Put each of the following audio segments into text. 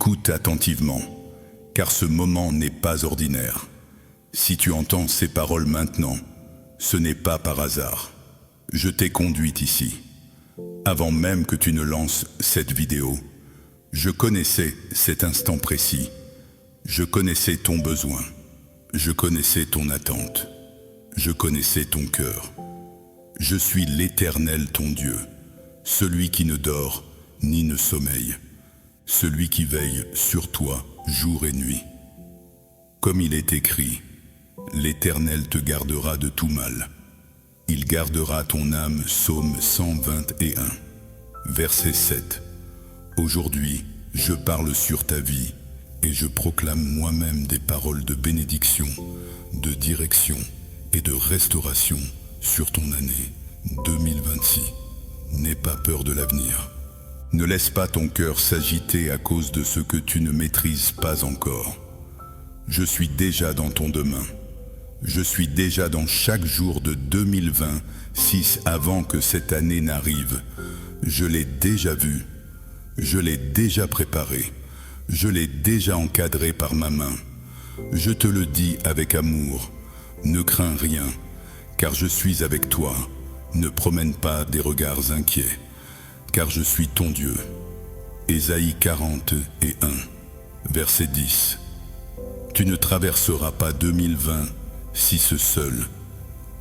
Écoute attentivement, car ce moment n'est pas ordinaire. Si tu entends ces paroles maintenant, ce n'est pas par hasard. Je t'ai conduite ici. Avant même que tu ne lances cette vidéo, je connaissais cet instant précis. Je connaissais ton besoin. Je connaissais ton attente. Je connaissais ton cœur. Je suis l'Éternel ton Dieu, celui qui ne dort ni ne sommeille, celui qui veille sur toi jour et nuit. Comme il est écrit, l'Éternel te gardera de tout mal. Il gardera ton âme, Psaume 121, verset 7. Aujourd'hui, je parle sur ta vie et je proclame moi-même des paroles de bénédiction, de direction et de restauration sur ton année 2026. N'aie pas peur de l'avenir. Ne laisse pas ton cœur s'agiter à cause de ce que tu ne maîtrises pas encore. Je suis déjà dans ton demain. Je suis déjà dans chaque jour de 2026 avant que cette année n'arrive. Je l'ai déjà vu. Je l'ai déjà préparé. Je l'ai déjà encadré par ma main. Je te le dis avec amour. Ne crains rien, car je suis avec toi. Ne promène pas des regards inquiets, car je suis ton Dieu. Ésaïe 41, verset 10. Tu ne traverseras pas 2026 seul.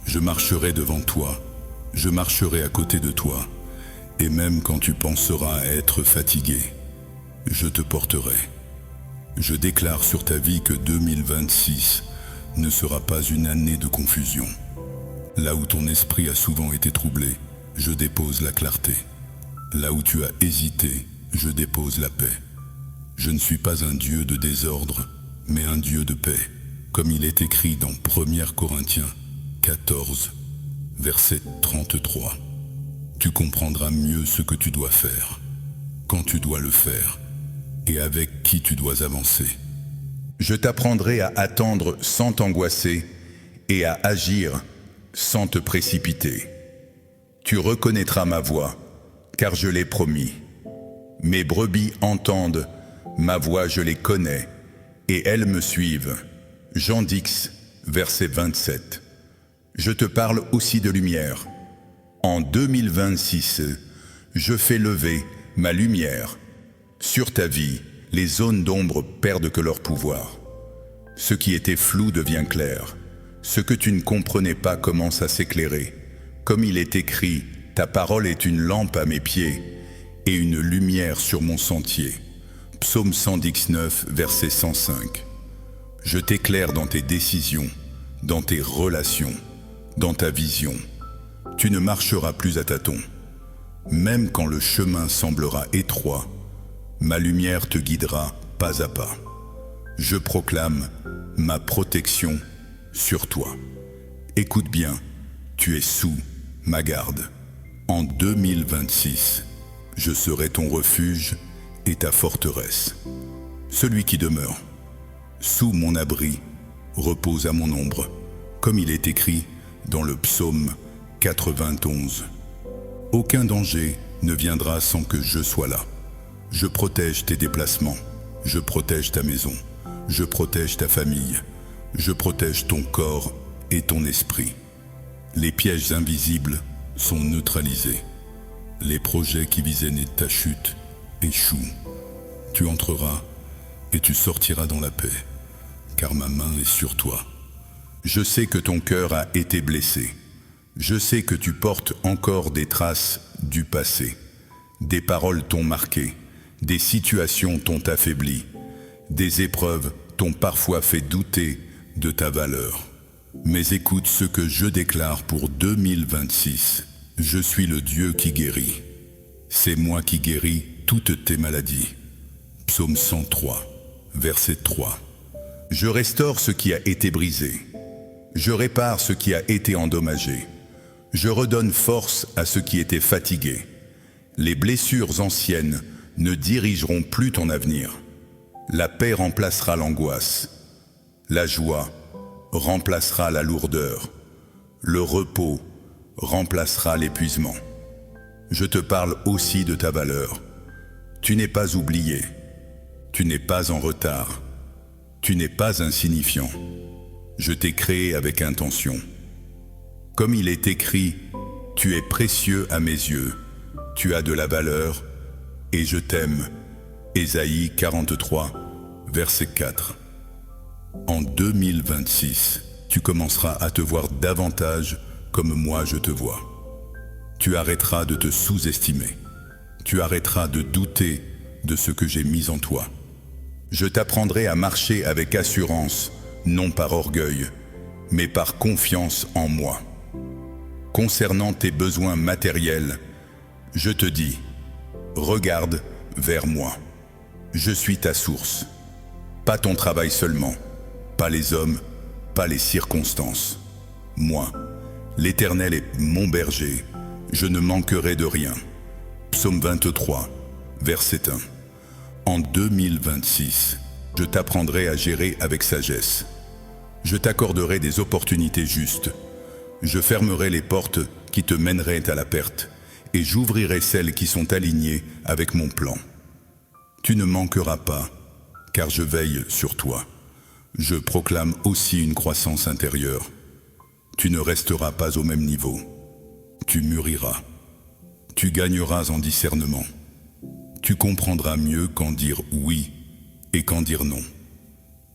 Je marcherai devant toi, je marcherai à côté de toi, et même quand tu penseras être fatigué, je te porterai. Je déclare sur ta vie que 2026 ne sera pas une année de confusion. Là où ton esprit a souvent été troublé, je dépose la clarté. Là où tu as hésité, je dépose la paix. Je ne suis pas un Dieu de désordre, mais un Dieu de paix, comme il est écrit dans 1 Corinthiens 14, verset 33. Tu comprendras mieux ce que tu dois faire, quand tu dois le faire, et avec qui tu dois avancer. Je t'apprendrai à attendre sans t'angoisser et à agir sans te précipiter. Tu reconnaîtras ma voix, car je l'ai promis. Mes brebis entendent ma voix, je les connais, et elles me suivent. Jean 10, verset 27. Je te parle aussi de lumière. En 2026, je fais lever ma lumière. Sur ta vie, les zones d'ombre perdent que leur pouvoir. Ce qui était flou devient clair. Ce que tu ne comprenais pas commence à s'éclairer. Comme il est écrit, ta parole est une lampe à mes pieds et une lumière sur mon sentier. Psaume 119, verset 105. Je t'éclaire dans tes décisions, dans tes relations, dans ta vision. Tu ne marcheras plus à tâtons. Même quand le chemin semblera étroit, ma lumière te guidera pas à pas. Je proclame ma protection sur toi. Écoute bien, tu es sous ma garde. En 2026, je serai ton refuge et ta forteresse. Celui qui demeure sous mon abri repose à mon ombre, comme il est écrit dans le psaume 91. Aucun danger ne viendra sans que je sois là. Je protège tes déplacements, je protège ta maison, je protège ta famille, je protège ton corps et ton esprit. Les pièges invisibles sont neutralisés. Les projets qui visaient ta chute échouent. Tu entreras et tu sortiras dans la paix, car ma main est sur toi. Je sais que ton cœur a été blessé. Je sais que tu portes encore des traces du passé. Des paroles t'ont marqué. Des situations t'ont affaibli. Des épreuves t'ont parfois fait douter de ta valeur. Mais écoute ce que je déclare pour 2026. Je suis le Dieu qui guérit. C'est moi qui guéris toutes tes maladies. Psaume 103, verset 3. Je restaure ce qui a été brisé. Je répare ce qui a été endommagé. Je redonne force à ceux qui étaient fatigués. Les blessures anciennes ne dirigeront plus ton avenir. La paix remplacera l'angoisse. La joie remplacera la lourdeur. Le repos remplacera l'épuisement. Je te parle aussi de ta valeur. Tu n'es pas oublié. Tu n'es pas en retard. Tu n'es pas insignifiant. Je t'ai créé avec intention. Comme il est écrit, tu es précieux à mes yeux. Tu as de la valeur et je t'aime. Ésaïe 43, verset 4. En 2026, tu commenceras à te voir davantage comme moi je te vois. Tu arrêteras de te sous-estimer. Tu arrêteras de douter de ce que j'ai mis en toi. Je t'apprendrai à marcher avec assurance, non par orgueil, mais par confiance en moi. Concernant tes besoins matériels, je te dis, regarde vers moi. Je suis ta source. Pas ton travail seulement, pas les hommes, pas les circonstances. Moi, l'Éternel est mon berger, je ne manquerai de rien. Psaume 23, verset 1. En 2026, je t'apprendrai à gérer avec sagesse. Je t'accorderai des opportunités justes. Je fermerai les portes qui te mèneraient à la perte et j'ouvrirai celles qui sont alignées avec mon plan. Tu ne manqueras pas, car je veille sur toi. Je proclame aussi une croissance intérieure. Tu ne resteras pas au même niveau. Tu mûriras. Tu gagneras en discernement. Tu comprendras mieux quand dire oui et quand dire non.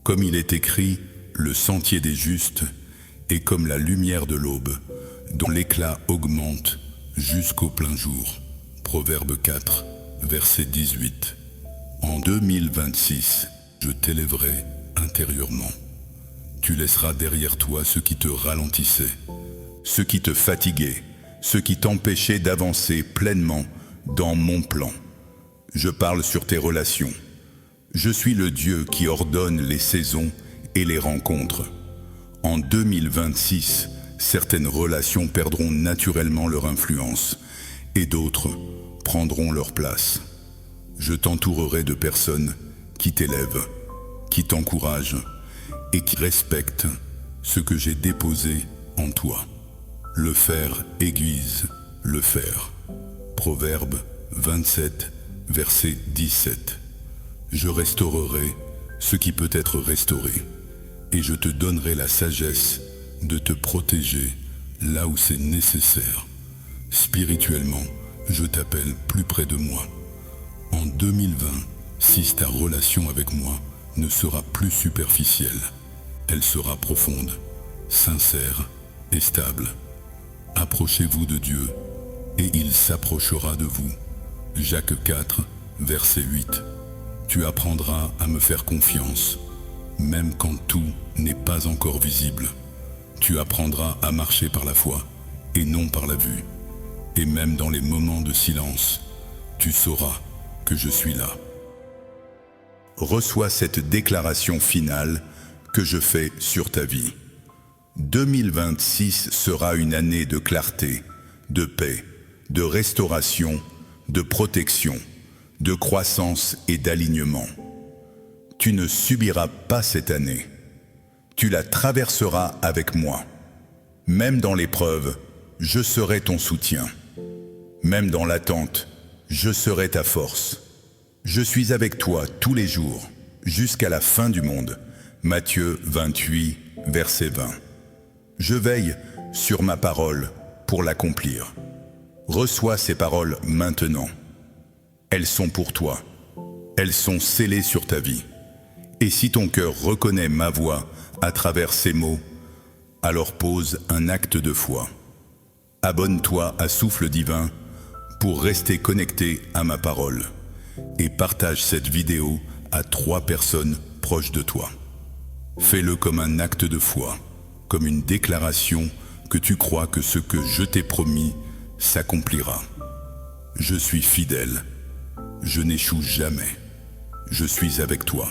Comme il est écrit, le sentier des justes est comme la lumière de l'aube, dont l'éclat augmente jusqu'au plein jour. Proverbe 4, verset 18. En 2026, je t'élèverai intérieurement. Tu laisseras derrière toi ce qui te ralentissait, ce qui te fatiguait, ce qui t'empêchait d'avancer pleinement dans mon plan. Je parle sur tes relations. Je suis le Dieu qui ordonne les saisons et les rencontres. En 2026, certaines relations perdront naturellement leur influence et d'autres prendront leur place. Je t'entourerai de personnes qui t'élèvent, qui t'encouragent et qui respectent ce que j'ai déposé en toi. Le fer aiguise le fer. Proverbe 27, verset 17. Je restaurerai ce qui peut être restauré, et je te donnerai la sagesse de te protéger là où c'est nécessaire. Spirituellement, je t'appelle plus près de moi. En 2026, ta relation avec moi ne sera plus superficielle. Elle sera profonde, sincère et stable. Approchez-vous de Dieu, et il s'approchera de vous. Jacques 4, verset 8. Tu apprendras à me faire confiance, même quand tout n'est pas encore visible. Tu apprendras à marcher par la foi et non par la vue. Et même dans les moments de silence, tu sauras que je suis là. Reçois cette déclaration finale que je fais sur ta vie. 2026 sera une année de clarté, de paix, de restauration, de protection, de croissance et d'alignement. Tu ne subiras pas cette année. Tu la traverseras avec moi. Même dans l'épreuve, je serai ton soutien. Même dans l'attente, je serai ta force. Je suis avec toi tous les jours, jusqu'à la fin du monde. Matthieu 28, verset 20. Je veille sur ma parole pour l'accomplir. Reçois ces paroles maintenant. Elles sont pour toi. Elles sont scellées sur ta vie. Et si ton cœur reconnaît ma voix à travers ces mots, alors pose un acte de foi. Abonne-toi à Souffle Divin pour rester connecté à ma parole et partage cette vidéo à 3 personnes proches de toi. Fais-le comme un acte de foi, comme une déclaration que tu crois que ce que je t'ai promis s'accomplira. Je suis fidèle, je n'échoue jamais, je suis avec toi.